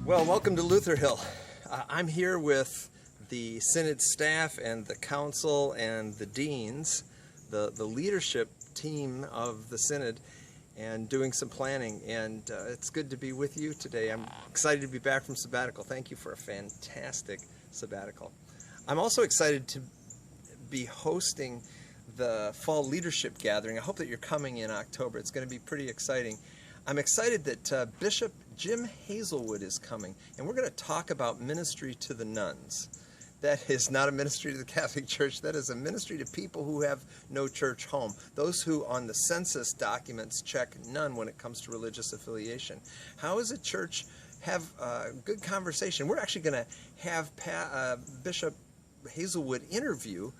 Well, welcome to Luther Hill. I'm here with the Synod staff and the council and the deans, the leadership team of the Synod, and doing some planning. And it's good to be with you today. I'm excited to be back from sabbatical. Thank you for a fantastic sabbatical. I'm also excited to be hosting the fall leadership gathering. I hope that you're coming in October. It's going to be pretty exciting. I'm excited that Bishop Jim Hazelwood is coming, and we're going to talk about ministry to the nuns. That is not a ministry to the Catholic Church. That is a ministry to people who have no church home. Those who on the census documents check none when it comes to religious affiliation. How does a church have a good conversation? We're actually going to have Bishop Hazelwood interview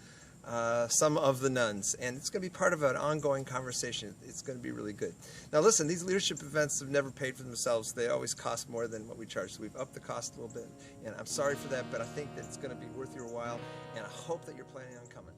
some of the nuns, and it's going to be part of an ongoing conversation. It's going to be really good. Now listen, these leadership events have never paid for themselves. They always cost more than what we charge, so we've upped the cost a little bit, and I'm sorry for that, but I think that it's going to be worth your while, and I hope that you're planning on coming.